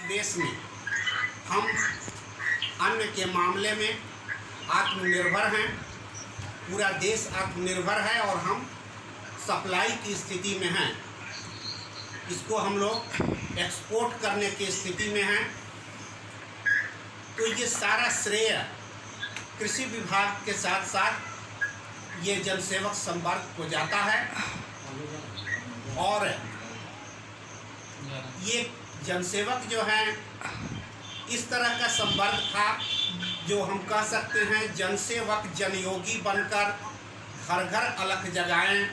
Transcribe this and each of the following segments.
देश में हम अन्न के मामले में आत्मनिर्भर हैं। पूरा देश आत्मनिर्भर है और हम सप्लाई की स्थिति में हैं। इसको हम लोग एक्सपोर्ट करने की स्थिति में हैं। तो ये सारा श्रेय कृषि विभाग के साथ साथ ये जनसेवक संवर्ग को जाता है। और ये जनसेवक जो हैं इस तरह का संवर्ग था जो हम कह सकते हैं जनसेवक जनयोगी बनकर घर घर अलख जगाएं,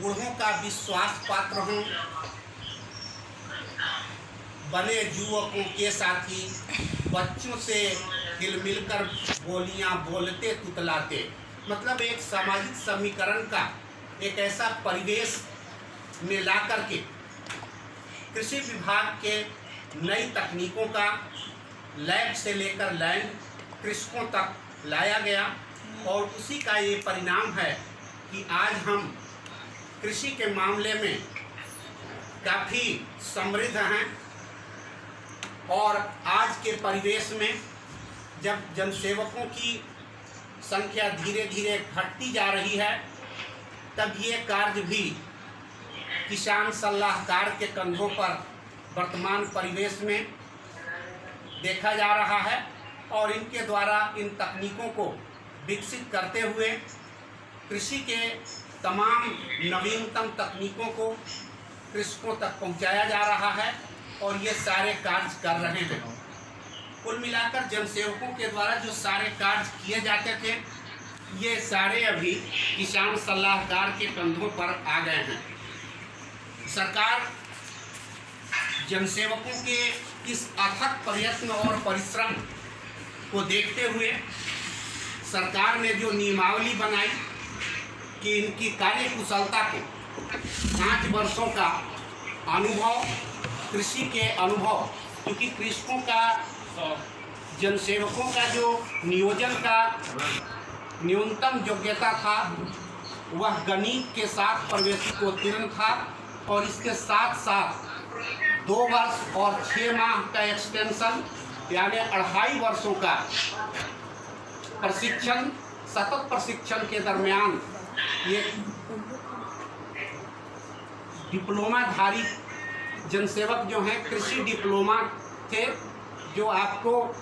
बूढ़ों का विश्वास पात्र हों, बने युवकों के साथी, बच्चों से हिल मिलकर बोलियां बोलते तुतलाते। मतलब एक सामाजिक समीकरण का एक ऐसा परिवेश में ला करके कृषि विभाग के नई तकनीकों का लैब से लेकर लैंड कृषकों तक लाया गया। और उसी का ये परिणाम है कि आज हम कृषि के मामले में काफ़ी समृद्ध हैं। और आज के परिवेश में जब जनसेवकों की संख्या धीरे धीरे घटती जा रही है, तब ये कार्य भी किसान सलाहकार के कंधों पर वर्तमान परिवेश में देखा जा रहा है। और इनके द्वारा इन तकनीकों को विकसित करते हुए कृषि के तमाम नवीनतम तकनीकों को कृषकों तक पहुंचाया जा रहा है और ये सारे कार्य कर रहे हैं। कुल मिलाकर जनसेवकों के द्वारा जो सारे कार्य किए जाते थे, ये सारे अभी किसान सलाहकार के कंधों पर आ गए हैं। सरकार जनसेवकों के इस अथक प्रयत्न और परिश्रम को देखते हुए सरकार ने जो नियमावली बनाई कि इनकी कार्य कुशलता को 5 वर्षों का अनुभव, कृषि के अनुभव, क्योंकि कृषकों का जनसेवकों का जो नियोजन का न्यूनतम योग्यता था वह गणित के साथ प्रवेशिक उत्तीर्ण था। और इसके साथ साथ 2 वर्ष और 6 माह का एक्सटेंशन यानी 2.5 वर्षों का प्रशिक्षण, सतत प्रशिक्षण के दरमियान ये डिप्लोमाधारी जनसेवक जो हैं कृषि डिप्लोमा थे, जो आपको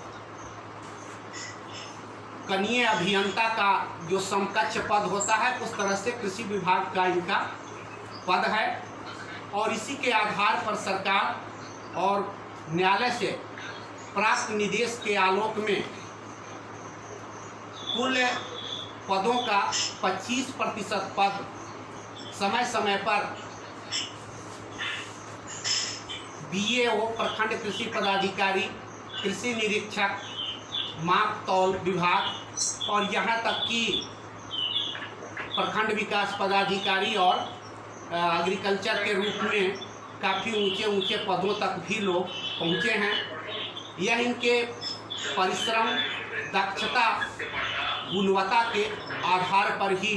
कनीय अभियंता का जो समकक्ष पद होता है उस तरह से कृषि विभाग का इनका पद है। और इसी के आधार पर सरकार और न्यायालय से प्राप्त निर्देश के आलोक में कुल पदों का 25% पद समय समय पर BAO प्रखंड कृषि पदाधिकारी, कृषि निरीक्षक, माप तौल विभाग और यहाँ तक कि प्रखंड विकास पदाधिकारी और एग्रीकल्चर के रूप में काफ़ी ऊंचे ऊंचे पदों तक भी लोग पहुँचे हैं। यह इनके परिश्रम, दक्षता, गुणवत्ता के आधार पर ही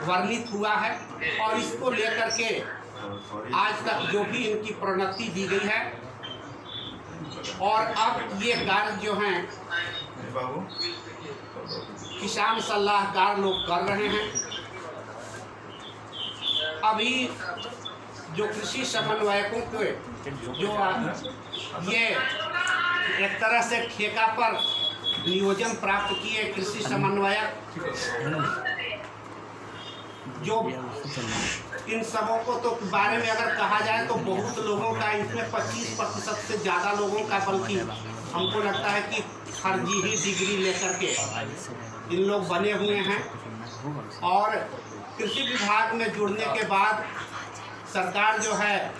वर्णित हुआ है। और इसको लेकर के आज तक जो भी इनकी प्रोन्नति दी गई है। और अब ये कार्य जो हैं किसान सलाहकार लोग कर रहे हैं। अभी जो कृषि समन्वयकों के जो ये एक तरह से ठेका पर नियोजन प्राप्त किए कृषि समन्वयक, जो इन सबों को तो बारे में अगर कहा जाए तो बहुत लोगों का, इसमें 25% से ज़्यादा लोगों का, बल्कि हमको लगता है कि फर्जी ही डिग्री लेकर के इन लोग बने हुए हैं। और कृषि विभाग में जुड़ने के बाद सरकार जो है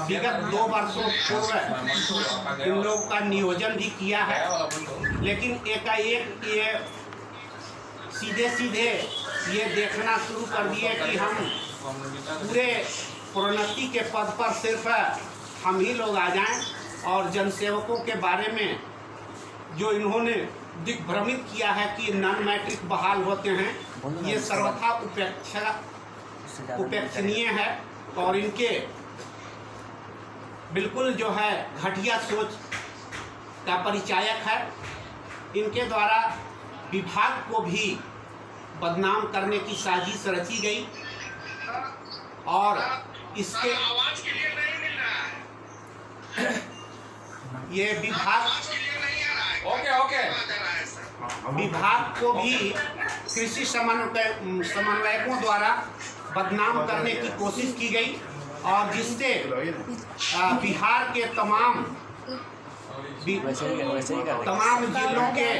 विगत 2 वर्षों पूर्व इन लोगों का नियोजन भी किया है। लेकिन एकाएक ये सीधे ये देखना शुरू कर दिए कि हम पूरे प्रोन्नति के पद पर सिर्फ हम ही लोग आ जाएं। और जनसेवकों के बारे में जो इन्होंने दिग्भ्रमित किया है कि नॉन मैट्रिक बहाल होते हैं, ये सर्वथा उपेक्षणीय है। और इनके बिल्कुल जो है घटिया सोच का परिचायक है। इनके द्वारा विभाग को भी बदनाम करने की साजिश रची गई और इसके ये विभाग को भी कृषि समन्वयकों द्वारा बदनाम करने की कोशिश की गई और जिससे बिहार के तमाम जिलों के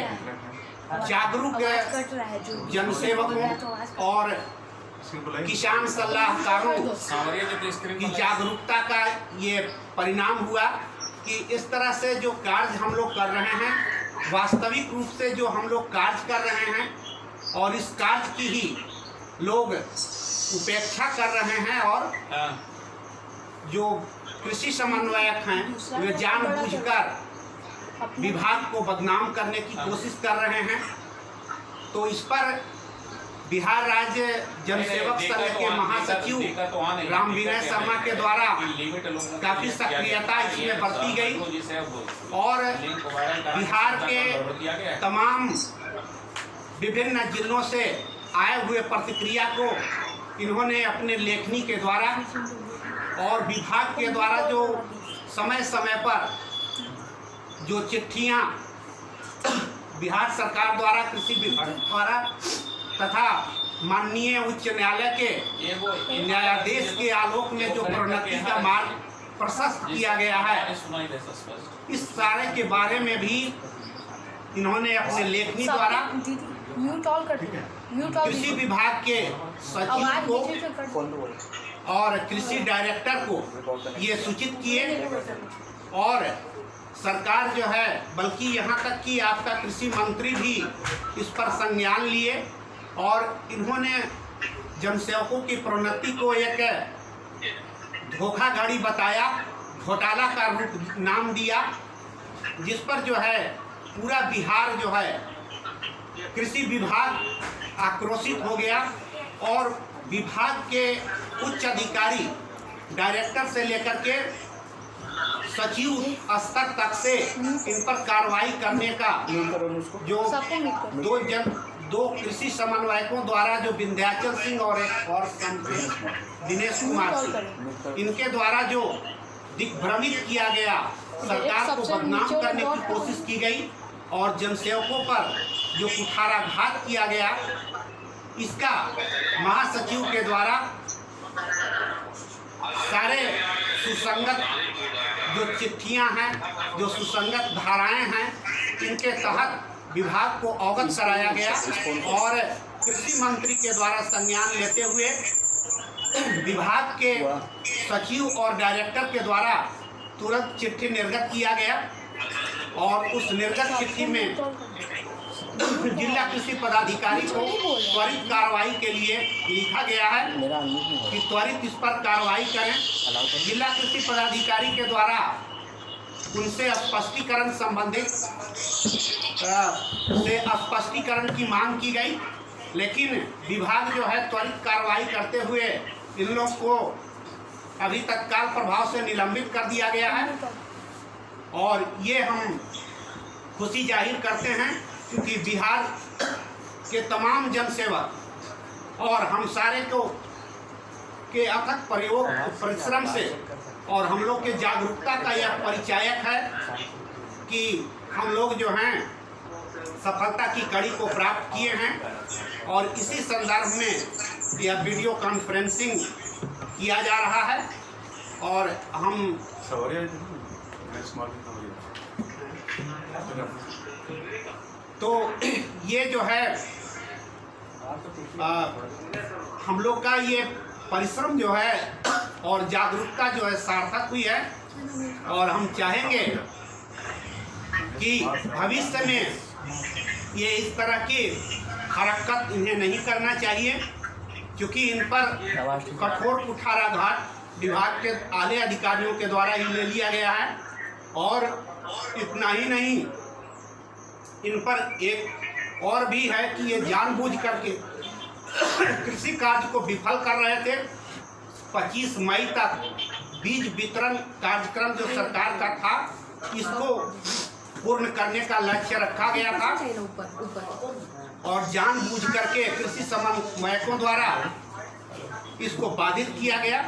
जागरूक जनसेवकों और किसान सलाहकारों की जागरूकता का ये परिणाम हुआ कि इस तरह से जो कार्य हम लोग कर रहे हैं, वास्तविक रूप से जो हम लोग कार्य कर रहे हैं और इस कार्य की ही लोग उपेक्षा कर रहे हैं और जो कृषि समन्वयक हैं वे जानबूझकर विभाग को बदनाम करने की कोशिश कर रहे हैं। तो इस पर बिहार राज्य जनसेवक संघ के महासचिव राम विनय शर्मा के द्वारा काफी सक्रियता इसमें बरती गई और बिहार के तमाम विभिन्न जिलों से आए हुए प्रतिक्रिया को इन्होंने अपने लेखनी के द्वारा और विभाग के द्वारा जो समय समय पर जो चिट्ठियां बिहार सरकार द्वारा, कृषि विभाग द्वारा तथा माननीय उच्च न्यायालय के न्यायाधीश के आलोक में जो प्रोन्नति का मार्ग प्रशस्त किया गया है, इस सारे के बारे में भी इन्होंने अपने लेखनी द्वारा कृषि विभाग के सचिव को और कृषि डायरेक्टर को ये सूचित किए और सरकार जो है, बल्कि यहाँ तक कि आपका कृषि मंत्री भी इस पर संज्ञान लिए और इन्होंने जनसेवकों की प्रोन्नति को एक धोखाधड़ी बताया, घोटाला का रूप नाम दिया, जिस पर जो है पूरा बिहार जो है कृषि विभाग आक्रोशित हो गया और विभाग के उच्च अधिकारी डायरेक्टर से लेकर के सचिव स्तर तक से इन पर कार्रवाई करने का जो दो कृषि समन्वयकों द्वारा जो विंध्याचल सिंह और दिनेश कुमार सिंह, इनके द्वारा जो दिग्भ्रमित किया गया, सरकार को बदनाम करने की कोशिश की गई और जनसेवकों पर जो कुठाराघात किया गया, इसका महासचिव के द्वारा सारे सुसंगत जो चिट्ठियां हैं, जो सुसंगत धाराएं हैं, इनके तहत विभाग को अवगत कराया गया और कृषि मंत्री के द्वारा संज्ञान लेते हुए विभाग के सचिव और डायरेक्टर के द्वारा तुरंत चिट्ठी निर्गत किया गया और उस निर्गत चिट्ठी में जिला कृषि पदाधिकारी को त्वरित कार्रवाई के लिए लिखा गया है कि त्वरित इस पर कार्रवाई करें। जिला कृषि पदाधिकारी के द्वारा उनसे स्पष्टीकरण संबंधित स्पष्टीकरण की मांग की गई, लेकिन विभाग जो है त्वरित कार्रवाई करते हुए इन लोग को अभी तत्काल प्रभाव से निलंबित कर दिया गया है और ये हम खुशी जाहिर करते हैं क्योंकि बिहार के तमाम जनसेवक और हम सारे को के अथक प्रयोग परिश्रम से और हम लोग के जागरूकता का यह परिचायक है कि हम लोग जो हैं सफलता की कड़ी को प्राप्त किए हैं और इसी संदर्भ में यह वीडियो कॉन्फ्रेंसिंग किया जा रहा है और हम तो ये जो है हम लोग का ये परिश्रम जो है और जागरूकता जो है सार्थक हुई है और हम चाहेंगे कि भविष्य में ये इस तरह की हरकत इन्हें नहीं करना चाहिए क्योंकि इन पर कठोर कुठाराघात विभाग के आले अधिकारियों के द्वारा ही ले लिया गया है और इतना ही नहीं, इन पर एक और भी है कि ये जानबूझ करके कृषि कार्य को विफल कर रहे थे। 25 मई तक बीज वितरण कार्यक्रम जो सरकार का था, इसको पूर्ण करने का लक्ष्य रखा गया था और जानबूझ करके कृषि समन्वयकों द्वारा इसको बाधित किया गया,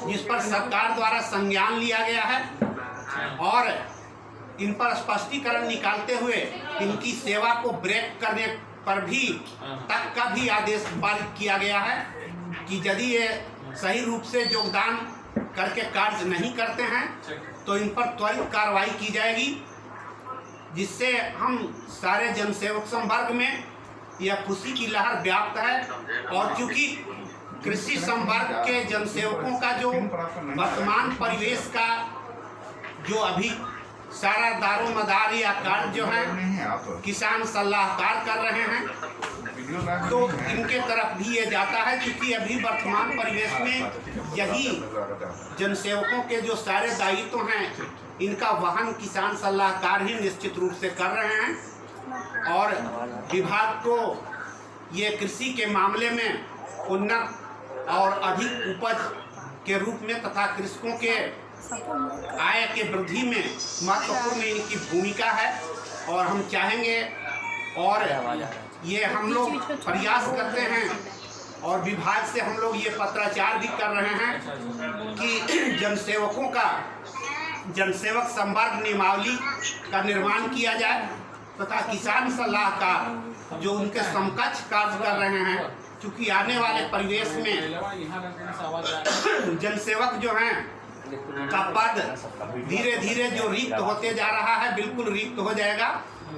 जिस पर सरकार द्वारा संज्ञान लिया गया है और इन पर स्पष्टीकरण निकालते हुए इनकी सेवा को ब्रेक करने पर भी तक का भी आदेश पारित किया गया है कि यदि ये सही रूप से योगदान करके कार्य नहीं करते हैं तो इन पर त्वरित कार्रवाई की जाएगी, जिससे हम सारे जनसेवक संवर्ग में यह खुशी की लहर व्याप्त है। और चूंकि कृषि संवर्ग के जनसेवकों का जो वर्तमान परिवेश का जो अभी सारा दारोमदार या कार्य जो है किसान सलाहकार कर रहे हैं, तो इनके तरफ भी ये जाता है, क्योंकि अभी वर्तमान परिवेश में यही जनसेवकों के जो सारे दायित्व हैं इनका वहन किसान सलाहकार ही निश्चित रूप से कर रहे हैं। और विभाग को ये कृषि के मामले में उन्नत और अधिक उपज के रूप में तथा कृषकों के आय के वृद्धि में महत्वपूर्ण इनकी भूमिका है। और हम चाहेंगे और ये हम लोग प्रयास करते हैं और विभाग से हम लोग ये पत्राचार भी कर रहे हैं कि जनसेवकों का जनसेवक संवर्ग नियमावली का निर्माण किया जाए तथा किसान सलाहकार जो उनके समकक्ष कार्य कर रहे हैं, क्योंकि आने वाले परिवेश में जनसेवक जो हैं का पद धीरे धीरे जो रिक्त होते जा रहा है बिल्कुल रिक्त हो जाएगा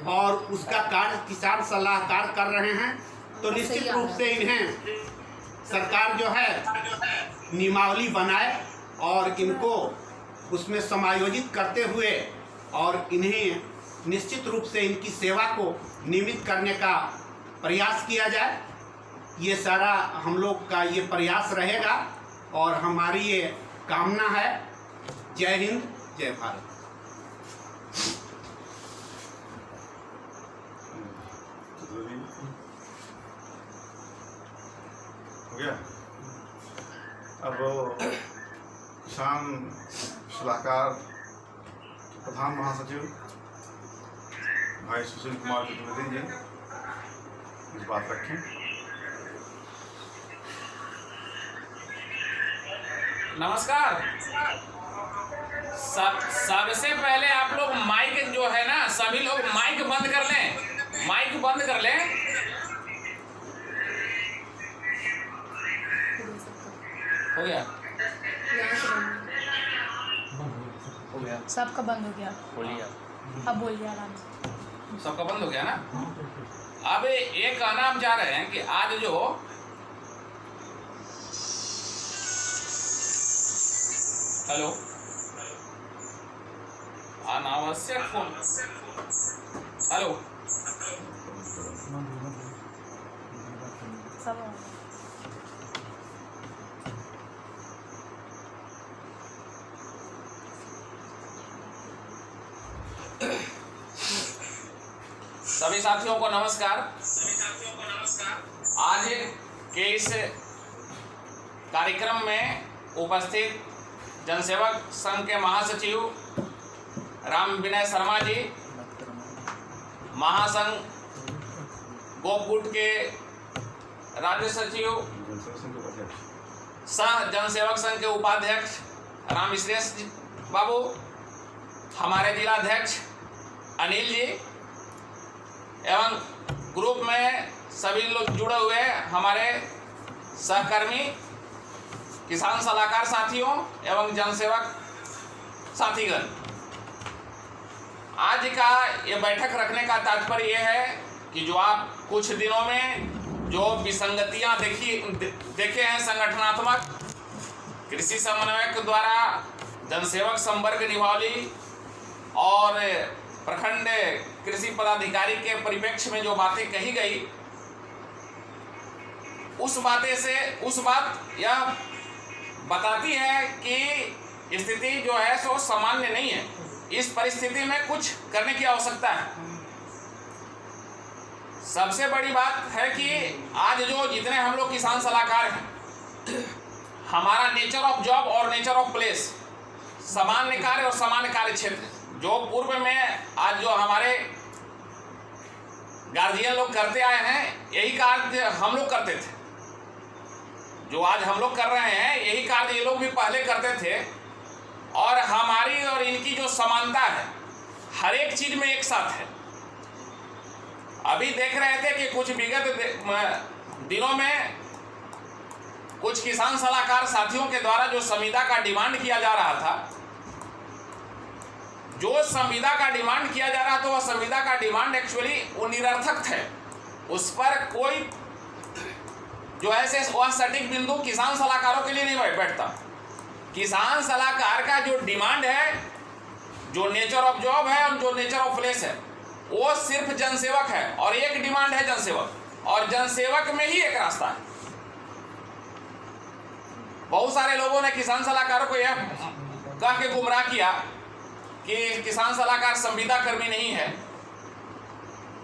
और उसका कार्य किसान सलाहकार कर रहे हैं। तो निश्चित रूप से इन्हें सरकार जो है नियमावली बनाए और इनको उसमें समायोजित करते हुए और इन्हें निश्चित रूप से इनकी सेवा को नियमित करने का प्रयास किया जाए। ये सारा हम लोग का ये प्रयास रहेगा और हमारी ये कामना है। जय हिंद, जय भारत। हो गया। अब किसान सलाहकार प्रधान महासचिव भाई सुशील कुमार चतुर्वेदी जी इस बात रखें। नमस्कार। सबसे पहले आप लोग माइक जो है ना, सभी लोग माइक बंद कर लें, माइक बंद कर लें। हो गया, हो गया, सबका बंद हो गया। बोलिए, अब बोलिए आराम से। सबका बंद हो गया ना। अब ये कहना हम चाह रहे हैं कि आज जो हेलो अनावश्यक फोन, हेलो सब सभी साथियों को नमस्कार। आज के इस कार्यक्रम में उपस्थित जनसेवक संघ के महासचिव राम विनय शर्मा जी, महासंघ गोपगुट के राज्य सचिव सह जनसेवक संघ के उपाध्यक्ष राम विश्रेष बाबू, हमारे जिलाध्यक्ष अनिल जी एवं ग्रुप में सभी लोग जुड़े हुए हमारे सहकर्मी किसान सलाहकार साथियों एवं जनसेवक साथीगण। आज का ये बैठक रखने का तात्पर्य यह है कि जो आप कुछ दिनों में जो विसंगतियां देखे हैं संगठनात्मक, कृषि समन्वयक द्वारा जनसेवक संवर्ग नियमावली और प्रखंड कृषि पदाधिकारी के परिप्रेक्ष्य में जो बातें कही गई, उस बात यह बताती है कि स्थिति जो है सो सामान्य नहीं है। इस परिस्थिति में कुछ करने की आवश्यकता है। सबसे बड़ी बात है कि आज जो जितने हम लोग किसान सलाहकार हैं, हमारा नेचर ऑफ जॉब और नेचर ऑफ प्लेस, सामान्य कार्य और सामान्य कार्य क्षेत्र, जो पूर्व में आज जो हमारे गार्जियन लोग करते आए हैं, यही कार्य हम लोग करते थे। जो आज हम लोग कर रहे हैं यही कार्य ये लोग भी पहले करते थे। और हमारी और इनकी जो समानता है हर एक चीज में एक साथ है। अभी देख रहे थे कि कुछ विगत दिनों में कुछ किसान सलाहकार साथियों के द्वारा जो संविदा का डिमांड किया जा रहा था, जो संविदा का डिमांड किया जा रहा था, वह संविदा का डिमांड एक्चुअली वो निरर्थक थे। उस पर कोई जो है वह सटीक बिंदु किसान सलाहकारों के लिए नहीं बैठता। किसान सलाहकार का जो डिमांड है, जो नेचर ऑफ जॉब है और जो नेचर ऑफ प्लेस है, वो सिर्फ जनसेवक है। और एक डिमांड है जनसेवक, और जनसेवक में ही एक रास्ता है। बहुत सारे लोगों ने किसान सलाहकारों को यह कह के गुमराह किया कि किसान सलाहकार संविदा कर्मी नहीं है,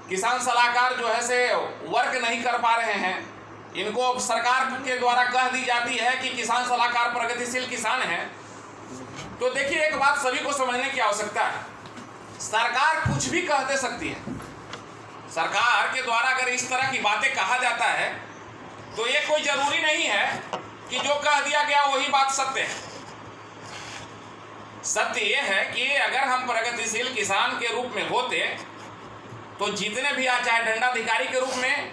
किसान सलाहकार जो है से वर्क नहीं कर पा रहे हैं। इनको सरकार के द्वारा कह दी जाती है कि किसान सलाहकार प्रगतिशील किसान है। तो देखिए, एक बात सभी को समझने की आवश्यकता है, सरकार कुछ भी कह दे सकती है। सरकार के द्वारा अगर इस तरह की बातें कहा जाता है तो ये कोई जरूरी नहीं है कि जो कह दिया गया वही बात सत्य है। सत्य ये है कि अगर हम प्रगतिशील किसान के रूप में होते तो जितने भी चाहे दंडाधिकारी के रूप में,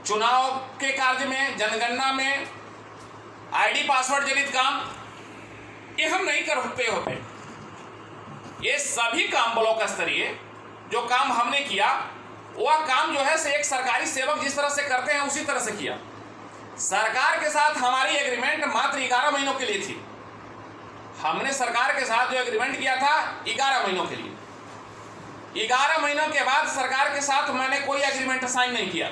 चुनाव के कार्य में, जनगणना में, आईडी पासवर्ड जनित काम, ये हम नहीं करते होते। ये सभी काम ब्लॉक स्तरीय जो काम हमने किया, वह काम जो है से एक सरकारी सेवक जिस तरह से करते हैं उसी तरह से किया। सरकार के साथ हमारी एग्रीमेंट मात्र 11 महीनों के लिए थी। हमने सरकार के साथ जो एग्रीमेंट किया था 11 महीनों के लिए। 11 महीनों के बाद सरकार के साथ मैंने कोई एग्रीमेंट साइन नहीं किया।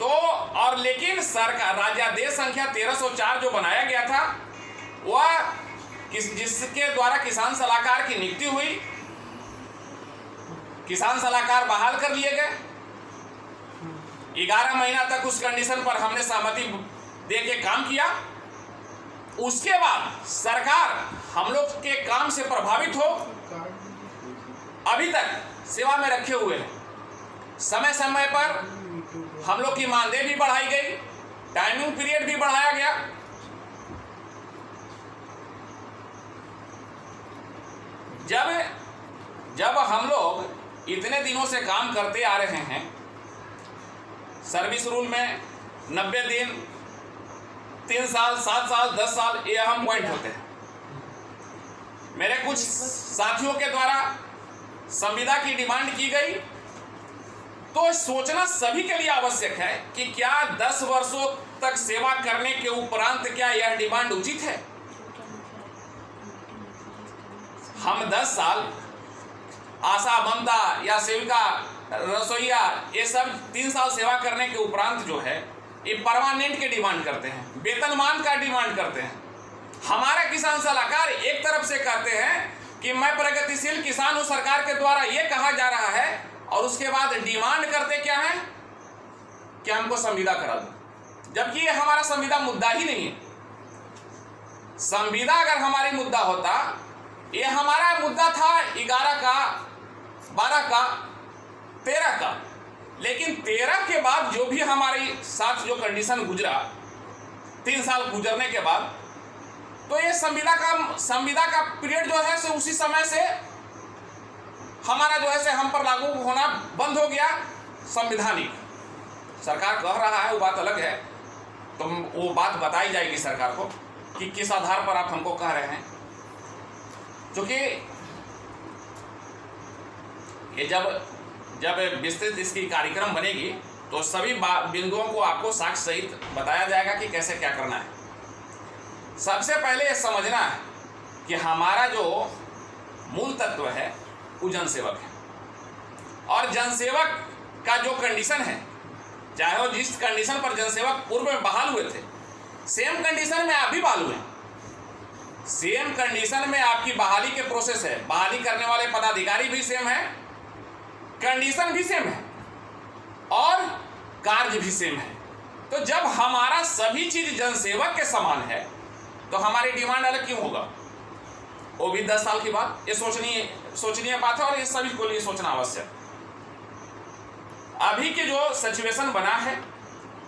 तो और लेकिन सरकार राज्यादेश संख्या 1304 जो बनाया गया था, वह जिसके द्वारा किसान सलाहकार की नियुक्ति हुई, किसान सलाहकार बहाल कर लिए गए। 11 महीना तक उस कंडीशन पर हमने सहमति दे के काम किया। उसके बाद सरकार हम लोग के काम से प्रभावित हो अभी तक सेवा में रखे हुए हैं। समय समय पर हम लोग की मानदेय भी बढ़ाई गई, टाइमिंग पीरियड भी बढ़ाया गया। जब हम लोग इतने दिनों से काम करते आ रहे हैं, सर्विस रूल में 90 दिन, 3 साल, 7 साल, 10 साल, ये अहम पॉइंट होते हैं। मेरे कुछ साथियों के द्वारा संविदा की डिमांड की गई, तो सोचना सभी के लिए आवश्यक है कि क्या 10 वर्षों तक सेवा करने के उपरांत क्या यह डिमांड उचित है। हम 10 साल आशा, ममता या सेविका, रसोईया, ये सब 3 साल सेवा करने के उपरांत जो है ये परमानेंट के डिमांड करते हैं, वेतनमान का डिमांड करते हैं। हमारा किसान सलाहकार एक तरफ से कहते हैं कि मैं प्रगतिशील किसान हूं, सरकार के द्वारा ये कहा जा रहा है, और उसके बाद डिमांड करते क्या है कि हमको संविदा करा दो, जबकि ये हमारा संविदा मुद्दा ही नहीं है। संविदा अगर हमारी मुद्दा होता, ये हमारा मुद्दा था 11 का, 12 का, 13 का, लेकिन 13 के बाद जो भी हमारे साथ जो कंडीशन गुजरा, 3 साल गुजरने के बाद, तो ये संविदा का पीरियड जो है से उसी समय से हमारा जो है से हम पर लागू होना बंद हो गया। संविधानिक सरकार कह रहा है वो बात अलग है, तो वो बात बताई जाएगी सरकार को कि किस आधार पर आप हमको कह रहे हैं। क्योंकि ये जब विस्तृत इसकी कार्यक्रम बनेगी तो सभी बिंदुओं को आपको साक्ष्य सहित बताया जाएगा कि कैसे क्या करना है। सबसे पहले ये समझना है कि हमारा जो मूल तत्व है वो जनसेवक है, और जनसेवक का जो कंडीशन है, चाहे वो जिस कंडीशन पर जनसेवक पूर्व में बहाल हुए थे, सेम कंडीशन में आप भी बहाल हुए। सेम कंडीशन में आपकी बहाली के प्रोसेस है, बहाली करने वाले पदाधिकारी भी सेम है, कंडीशन भी सेम है और कार्य भी सेम है। तो जब हमारा सभी चीज जनसेवक के समान है तो हमारी डिमांड अलग क्यों होगा? वो भी 10 साल की बात। ये सोचनीय बात है और ये सभी को लिए सोचना आवश्यक। अभी के जो सिचुएशन बना है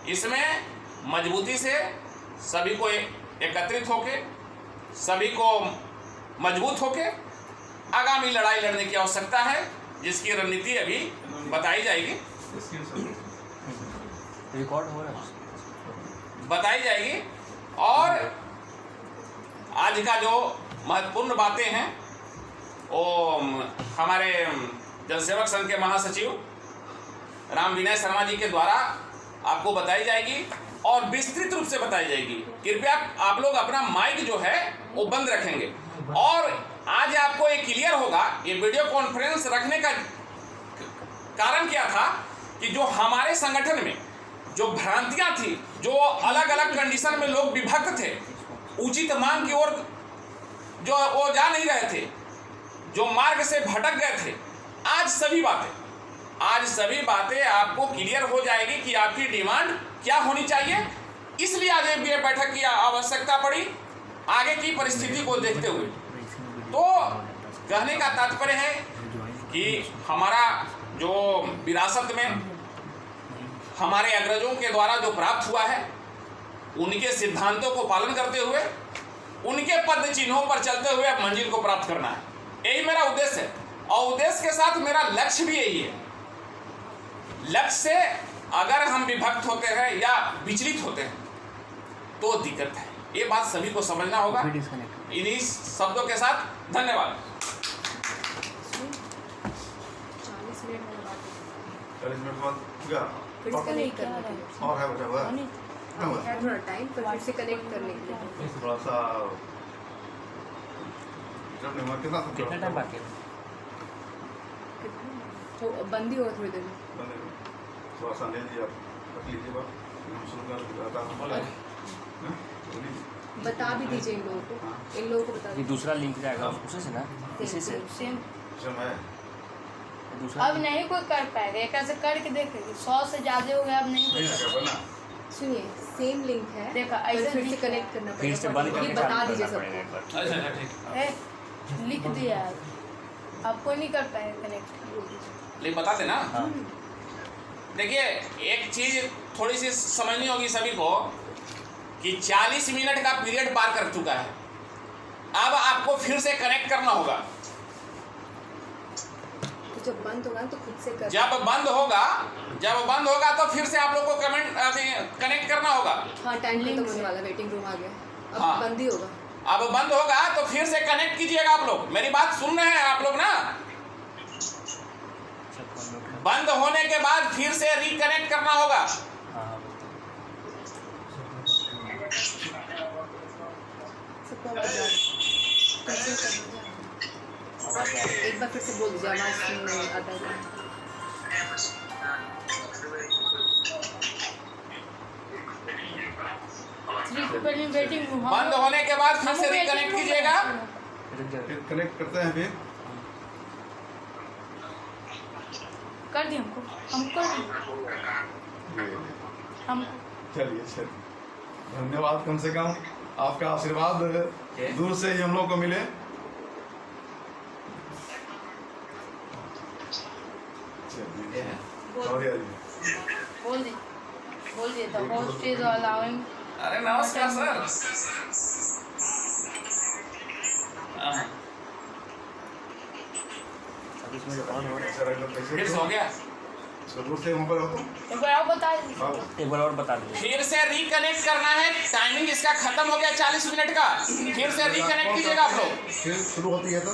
इसमें मजबूती से सभी को एकत्रित होके, सभी को मजबूत होके आगामी लड़ाई लड़ने की आवश्यकता है, जिसकी रणनीति अभी बताई जाएगी, रिकॉर्ड हो रहा है, बताई जाएगी। और आज का जो महत्वपूर्ण बातें हैं वो हमारे जनसेवक संघ के महासचिव राम विनय शर्मा जी के द्वारा आपको बताई जाएगी और विस्तृत रूप से बताई जाएगी। कृपया आप लोग अपना माइक जो है वो बंद रखेंगे। और आज आपको ये क्लियर होगा, ये वीडियो कॉन्फ्रेंस रखने का कारण क्या था कि जो हमारे संगठन में जो भ्रांतियां थी, जो अलग अलग कंडीशन में लोग विभक्त थे, उचित मांग की ओर जो वो जा नहीं रहे थे, जो मार्ग से भटक गए थे, आज सभी बातें आपको क्लियर हो जाएगी कि आपकी डिमांड क्या होनी चाहिए। इसलिए आज ये बैठक की आवश्यकता पड़ी आगे की परिस्थिति को देखते हुए। तो कहने का तात्पर्य है कि हमारा जो विरासत में हमारे अग्रजों के द्वारा जो प्राप्त हुआ है, उनके सिद्धांतों को पालन करते हुए, उनके पद चिन्हों पर चलते हुए अब मंजिल को प्राप्त करना है। यही मेरा उद्देश्य है और उद्देश्य के साथ मेरा लक्ष्य भी यही है। लक्ष्य से अगर हम विभक्त होते हैं या विचलित होते हैं तो दिक्कत है। ये बात सभी को समझना होगा। इन्हीं शब्दों के साथ धन्यवाद। 40 मिनट बाद क्या फिर से कनेक्ट करने के लिए और है बचा हुआ है? क्या हुआ? है थोड़ा टाइम पर फिर से कनेक्ट करने के लिए। थोड़ा सा जब नहीं हुआ कितना टाइम बाकी है? तो बंद ही होगा थोड़ी देर में। बंद थोड़ा सा ले लीजिए, आप रख लीजिए बात, हम शुरू कर बताता हूँ। बता भी दीजिए इन लोगों को, इन लोगों को बता ये दीजिए। दूसरा लिंक जाएगा उसी से ना, इसी से सेम है दूसरा अब नहीं कोई कर पाएगा। एक ऐसे करके देखेगी 100 से ज़्यादा हो गया, अब नहीं नहीं कोई क्या बना सुनिए, सेम लिंक है, देखा, पर ऐसे फिर से लिंक कनेक्ट करना फिर से बंद पड़ेगा। ये करके बता चालू दीजिए करना पड़ेगा एक सबको। बार। अच्छा ठीक है, लिख दिया है, आपको नहीं कर पाएगा कनेक्ट। ले बता देना। हाँ देखिए एक चीज थोड़ी सी समझनी होगी सभी को कि 40 मिनट का पीरियड पार कर चुका है। अब आपको फिर से कनेक्ट करना होगा। तो जब बंद होगा तो खुद से कर। जब बंद होगा तो फिर से आप लोग को कनेक्ट करना होगा। हाँ, टाइम खत्म होने वाला, वेटिंग रूम आ गया, अब हाँ। बंद ही होगा। अब बंद होगा तो फिर से कनेक्ट कीजिएगा। आप लोग मेरी बात सुन रहे हैं आप लोग ना? बंद होने के बाद फिर से रिकनेक्ट करना होगा। सबको आवाज आ रही है। एक बार फिर से बोल दीजिए, आवाज सुनने आता है। वेटिंग रूम बंद होने के बाद फिर से रिकनेक्ट कीजिएगा। फिर कनेक्ट करते हैं फिर कर दिए हम कर दिए हम। चलिए धन्यवाद। कम से कम आपका आशीर्वाद दूर से ही हम लोग को मिले। चलिए बोल दिए द होस्ट इज अलाउइंग। अरे नमस्कार सर। अब इसमें रिकॉर्ड हो रहा है। फिर से हो गया। दूर से वहाँ पर हो तो एक बार और बता दीजिए। हाँ। एक बार और बता दीजिए। फिर से रिकनेक्ट करना है। टाइमिंग इसका खत्म हो गया 40 मिनट का। फिर से रिकनेक्ट कीजिएगा आप लोग। फिर शुरू होती है तो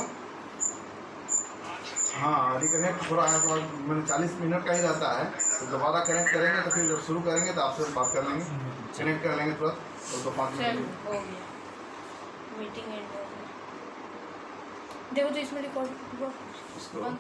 हाँ रिकनेक्ट थोड़ा है, तो मैंने 40 मिनट का ही रहता है। तो दोबारा कनेक्ट करेंगे तो फिर जब शुरू करेंगे तो आपसे बात कर लेंगे, कनेक्ट कर लेंगे तुरंत। तो 5 चलो मिनट हो गया, मीटिंग एंड हो गया। देखो तो इसमें रिकॉर्ड इसको बंद